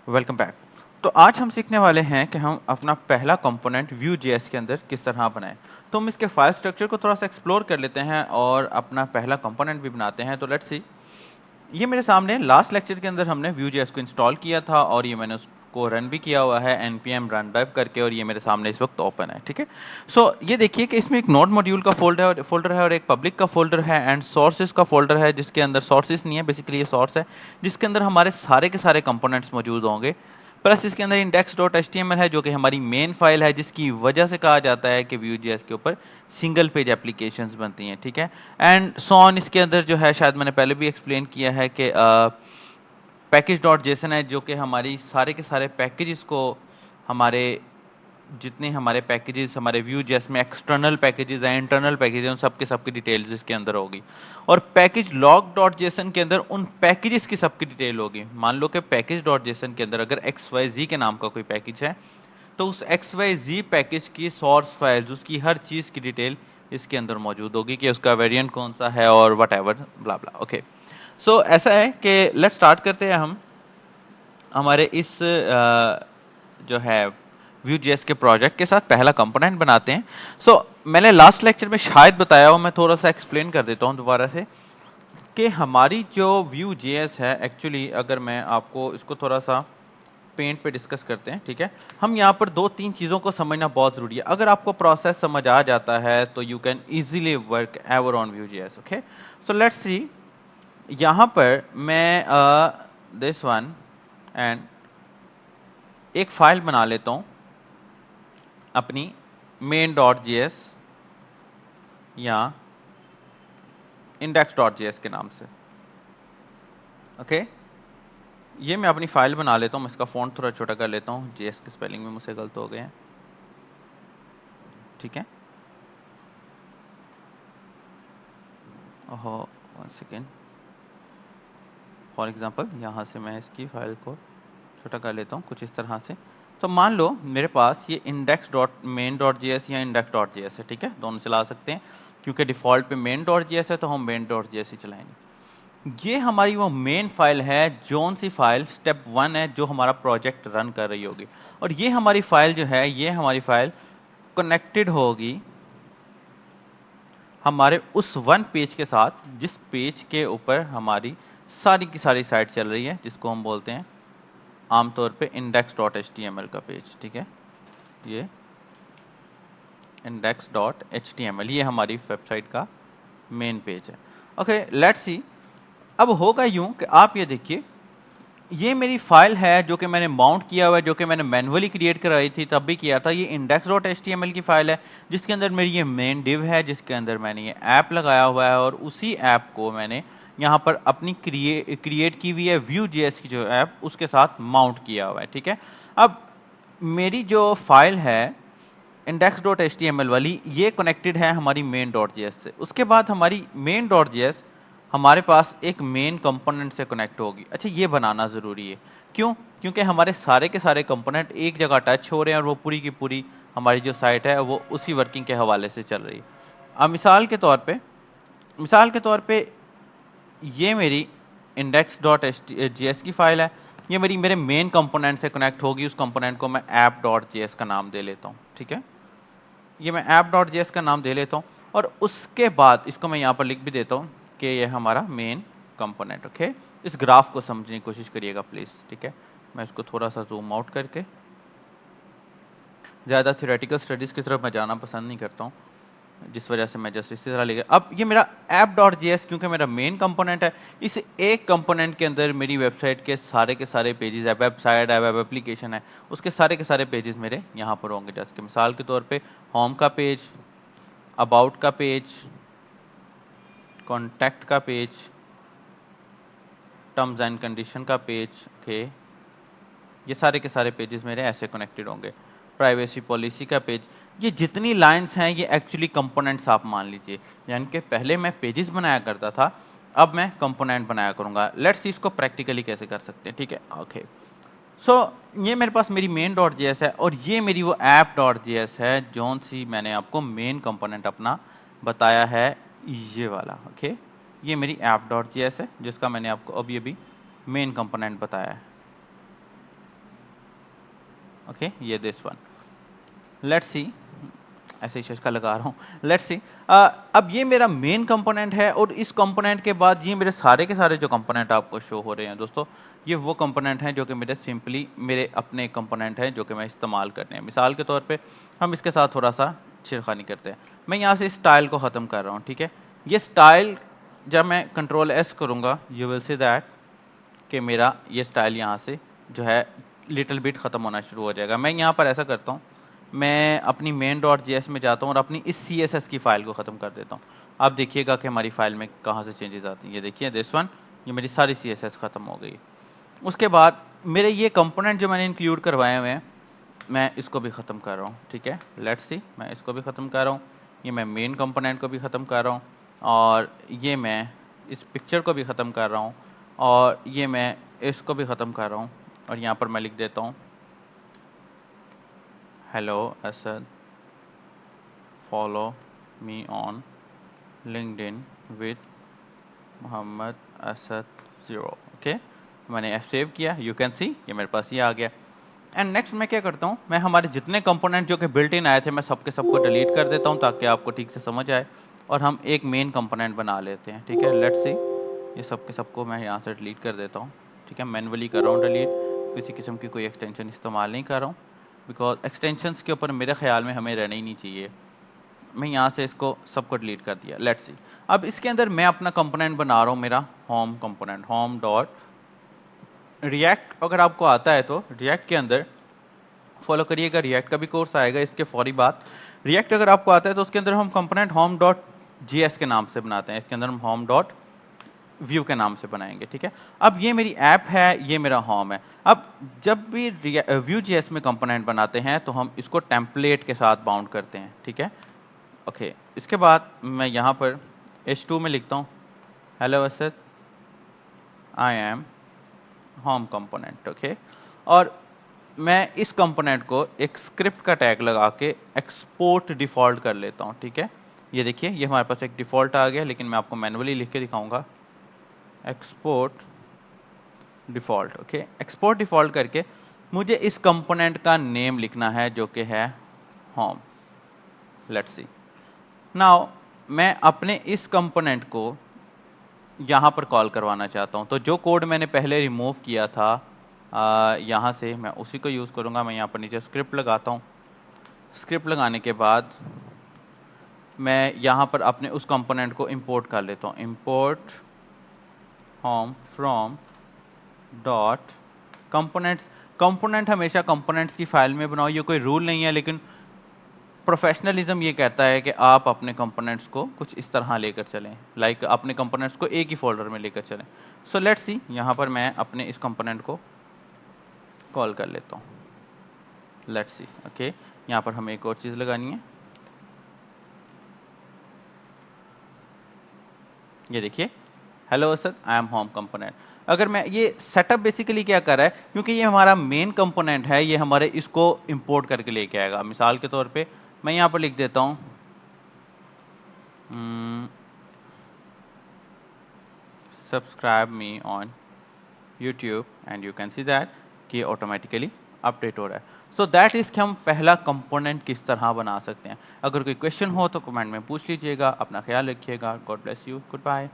Welcome back. तो आज हम सीखने वाले हैं कि हम अपना पहला कंपोनेंट Vue.js के अंदर किस तरह बनाएं। तो हम इसके फाइल स्ट्रक्चर को थोड़ा सा एक्सप्लोर कर लेते हैं और अपना पहला कंपोनेंट भी बनाते हैं। तो लेट्स सी, ये मेरे सामने लास्ट लेक्चर के अंदर हमने Vue.js को इंस्टॉल किया था और ये मैंने उसको रन भी किया हुआ है npm run dev करके, और ये मेरे सामने इस वक्त ओपन है। ठीक है, सो ये देखिए कि इसमें एक नोड मॉड्यूल का फोल्डर है और एक पब्लिक का फोल्डर है एंड सोर्सेज का फोल्डर है, जिसके अंदर सोर्सेज नहीं है, बेसिकली ये सोर्स है जिसके अंदर हमारे सारे के सारे कंपोनेंट्स मौजूद होंगे। प्लस इसके अंदर index.html है जो कि हमारी मेन फाइल है, जिसकी वजह से कहा जाता है कि Vue.js के ऊपर सिंगल पेज एप्लीकेशंस बनती हैं। ठीक है, एंड सो ऑन इसके अंदर जो है, शायद मैंने पहले भी एक्सप्लेन किया है कि पैकेज.json है जो कि हमारी सारे के सारे पैकेजेस को, हमारे जितने हमारे पैकेजेस हमारे Vue.js में एक्सटर्नल पैकेजेस हैं, इंटरनल पैकेजेस हैं, उन सबके सबकी डिटेल्स इसके अंदर होगी। और पैकेज log.json के अंदर उन पैकेजेस की सबकी डिटेल होगी। मान लो कि पैकेज.json के अंदर अगर xyz के नाम का कोई पैकेज है, तो उस xyz पैकेज की सोर्स फाइल्स, उसकी हर चीज की डिटेल इसके अंदर मौजूद होगी कि उसका वेरिएंट कौन सा है और whatever blah blah. Okay, so ऐसा है कि लेट्स स्टार्ट करते हैं हम हमारे इस जो है Vue.js के प्रोजेक्ट के साथ पहला कंपोनेंट बनाते हैं। सो मैंने लास्ट लेक्चर में शायद बताया हो, मैं थोड़ा सा एक्सप्लेन कर देता हूँ दोबारा से कि हमारी जो Vue.js है, एक्चुअली अगर मैं आपको इसको थोड़ा सा पेंट पे डिस्कस करते हैं। ठीक है, हम यहाँ पर दो तीन चीज़ों को समझना बहुत ज़रूरी है। अगर आपको प्रोसेस समझ आ जाता है तो you can easily work ever on Vue.js। Okay, so let's see, यहाँ पर मैं दिस वन एंड एक फाइल बना लेता हूँ अपनी main.js या index.js के नाम से। ओके, ये मैं अपनी फाइल बना लेता हूँ। मैं इसका फॉन्ट थोड़ा छोटा कर लेता हूँ, जेएस के स्पेलिंग में मुझसे गलत हो गए हैं। ठीक है, ओहो, वन सेकेंड। फॉर एग्जांपल यहाँ से मैं इसकी फाइल को छोटा कर लेता हूँ कुछ इस तरह से। तो मान लो मेरे पास ये index.main.js या index.js है। ठीक है, दोनों चला सकते हैं क्योंकि डिफॉल्ट पे main.js है तो हम main.js ही चलाएंगे। ये हमारी वो मेन फाइल है, जोन सी फाइल स्टेप 1 है जो हमारा प्रोजेक्ट रन कर रही होगी। और ये हमारी फाइल जो है, ये हमारी फाइल कनेक्टेड होगी हमारे उस वन पेज के साथ जिस पेज के ऊपर हमारी सारी की सारी साइट चल रही है, जिसको हम बोलते हैं आमतौर पे index.html का पेज। ठीक है, ये index.html ये हमारी वेबसाइट का मेन पेज है। ओके, लेट्स सी, अब होगा यूं कि आप ये देखिए, ये मेरी फाइल है जो कि मैंने माउंट किया हुआ है, जो कि मैंने मैन्युअली क्रिएट कराई थी, तब भी किया था। ये index.html की फाइल है जिसके अंदर मेरी ये मेन डिव है, जिसके अंदर मैंने ये ऐप लगाया हुआ है और उसी ऐप को मैंने यहाँ पर अपनी क्रिएट की हुई है Vue.js की जो ऐप, उसके साथ माउंट किया हुआ है। ठीक है, अब मेरी जो फाइल है index.html वाली, ये कनेक्टेड है हमारी main.js से। उसके बाद हमारी main.js हमारे पास एक मेन कंपोनेंट से कनेक्ट होगी। अच्छा, ये बनाना जरूरी है, क्यों? क्योंकि हमारे सारे के सारे कंपोनेंट एक जगह टच हो रहे हैं और वो पूरी की पूरी हमारी जो साइट है वो उसी वर्किंग के हवाले से चल रही है। अब मिसाल के तौर पे ये मेरी index.js की फाइल है, ये मेरे मेन कंपोनेंट से कनेक्ट होगी। उस कंपोनेंट को मैं app.js का नाम दे लेता हूँ। ठीक है, ये मैं app.js का नाम दे लेता हूँ और उसके बाद इसको मैं यहाँ पर लिख भी देता हूँ कि ये हमारा मेन कंपोनेंट। ओके, इस ग्राफ को समझने की कोशिश करिएगा प्लीज। ठीक है, मैं इसको थोड़ा सा जूम आउट करके, ज़्यादा थ्योरेटिकल स्टडीज की तरफ मैं जाना पसंद नहीं करता हूँ, जिस वजह से मैं जस्ट इसी तरह लिखा। अब ये मेरा app.js क्योंकि मेरा मेन कंपोनेंट है, इस एक कंपोनेंट के अंदर मेरी वेबसाइट के सारे पेजेस है, वेबसाइट है, वेब एप्लीकेशन है, उसके सारे के सारे पेजेस मेरे यहाँ पर होंगे। जैसे कि मिसाल के तौर पे होम का पेज, अबाउट का पेज, कॉन्टैक्ट का पेज, टर्म्स एंड कंडीशन का पेज। ओके, ये सारे के सारे पेजेस मेरे ऐसे कनेक्टेड होंगे। प्राइवेसी पॉलिसी का पेज, ये जितनी लाइंस हैं ये एक्चुअली कंपोनेंट्स आप मान लीजिए। यानी कि पहले मैं पेजेस बनाया करता था, अब मैं कंपोनेंट बनाया करूंगा। लेट्स सी इसको प्रैक्टिकली कैसे कर सकते हैं। ठीक है, ओके, सो ये मेरे पास मेरी main.js है और ये मेरी वो app.js है, जोन सी मैंने आपको मेन कंपोनेंट अपना बताया है, ये वाला। ओके, ये मेरी app.js है जिसका मैंने आपको अभी अभी मेन कंपोनेंट बताया है। ओके ये दिस वन, लेट्स सी, ऐसे ही शशका लगा रहा हूँ, लेट्स सी। अब ये मेरा मेन कंपोनेंट है और इस कंपोनेंट के बाद ये मेरे सारे के सारे जो कंपोनेंट आपको शो हो रहे हैं दोस्तों, ये वो कंपोनेंट हैं जो कि मेरे सिंपली मेरे अपने कंपोनेंट हैं जो कि मैं इस्तेमाल करने हैं। मिसाल के तौर पे हम इसके साथ थोड़ा सा छेड़खानी करते हैं। मैं यहाँ से स्टाइल को ख़त्म कर रहा हूँ, ठीक है। ये स्टाइल जब मैं कंट्रोल एस करूँगा यू विल सी दैट कि मेरा ये स्टाइल यहाँ से जो है लिटिल बिट ख़त्म होना शुरू हो जाएगा। मैं यहाँ पर ऐसा करता हूँ, मैं अपनी main.js में जाता हूँ और अपनी इस CSS की फाइल को ख़त्म कर देता हूँ। आप देखिएगा कि हमारी फाइल में कहाँ से चेंजेस आती हैं। ये देखिए दिस वन, ये मेरी सारी CSS ख़त्म हो गई। उसके बाद मेरे ये कंपोनेंट जो मैंने इंक्लूड करवाए हुए हैं, मैं इसको भी ख़त्म कर रहा हूँ, ठीक है। लेट्स सी, मैं इसको भी ख़त्म कर रहा हूँ, ये मैं मेन कंपोनेंट को भी ख़त्म कर रहा हूँ, और ये मैं इस पिक्चर को भी ख़त्म कर रहा हूँ, और ये मैं इसको भी ख़त्म कर रहा हूँ। और यहाँ पर मैं लिख देता हूँ hello Asad, follow me on LinkedIn with Mohammed Asad 0। Okay, मैंने सेव किया, यू कैन सी ये मेरे पास ये आ गया। एंड नेक्स्ट मैं क्या करता हूँ, मैं हमारे जितने कंपोनेंट जो कि बिल्ट इन आए थे मैं सबके सबको डिलीट कर देता हूँ ताकि आपको ठीक से समझ आए, और हम एक मेन कंपोनेंट बना लेते हैं, ठीक है। लेट्स सी, ये सबके सबको मैं यहाँ से डिलीट कर देता हूँ, ठीक है। मैनुअली कर रहा हूँ डिलीट, किसी किस्म की कोई एक्सटेंशन इस्तेमाल नहीं कर रहा हूँ, बिकॉज एक्सटेंशंस के ऊपर मेरे ख्याल में हमें रहना ही नहीं चाहिए। मैं यहाँ से इसको सबको डिलीट कर दिया। लेट्स सी, अब इसके अंदर मैं अपना कंपोनेंट बना रहा हूँ, मेरा home component, home dot react. अगर आपको आता है तो रिएक्ट के अंदर फॉलो करिएगा, रिएक्ट का भी कोर्स आएगा इसके फौरी बाद। रिएक्ट अगर आपको आता है तो उसके अंदर हम कंपोनेंट होम डॉट जीएस के नाम से बनाते हैं, इसके अंदर हम होम डॉट व्यू के नाम से बनाएंगे, ठीक है। अब ये मेरी ऐप है, ये मेरा होम है। अब जब भी व्यू जीएस में कंपोनेंट बनाते हैं तो हम इसको टेम्पलेट के साथ बाउंड करते हैं, ठीक है। ओके, इसके बाद मैं यहाँ पर H2 में लिखता हूँ hello Asad, I am home component, okay. और मैं इस कंपोनेंट को एक स्क्रिप्ट का टैग लगा के एक्सपोर्ट डिफॉल्ट कर लेता हूँ, ठीक है। ये देखिए ये हमारे पास एक डिफॉल्ट आ गया, लेकिन मैं आपको मैनुअली लिख के दिखाऊंगा, export default, okay. Export default करके मुझे इस कंपोनेंट का नेम लिखना है जो कि है होम। लेट्स सी, नाउ मैं अपने इस कंपोनेंट को यहाँ पर कॉल करवाना चाहता हूँ, तो जो कोड मैंने पहले रिमूव किया था यहाँ से मैं उसी को यूज़ करूँगा। मैं यहाँ पर नीचे स्क्रिप्ट लगाता हूँ, स्क्रिप्ट लगाने के बाद मैं यहाँ पर अपने उस कंपोनेंट को इंपोर्ट कर लेता हूँ, import home from dot components. Component हमेशा कंपोनेंट्स की फाइल में बनाओ, ये कोई रूल नहीं है, लेकिन प्रोफेशनलिज्म ये कहता है कि आप अपने कंपोनेंट्स को कुछ इस तरह लेकर चलें, लाइक अपने कंपोनेंट्स को एक ही फोल्डर में लेकर चलें। सो लेट्स सी, यहाँ पर मैं अपने इस कंपोनेंट को कॉल कर लेता हूँ, लेट्स सी, ओके। यहाँ पर हमें एक और चीज़ लगानी है, ये देखिए hello Asad, I am home component. अगर मैं ये सेटअप बेसिकली क्या कर रहा है, क्योंकि ये हमारा मेन कंपोनेंट है, ये हमारे इसको इंपोर्ट करके लेके आएगा। मिसाल के तौर पे मैं यहाँ पर लिख देता हूँ subscribe me on YouTube and you can see that कि ऑटोमेटिकली अपडेट हो रहा है। सो दैट इज कि हम पहला कंपोनेंट किस तरह बना सकते हैं। अगर कोई क्वेश्चन हो तो कमेंट में पूछ लीजिएगा। अपना ख्याल रखिएगा। God bless you, good bye.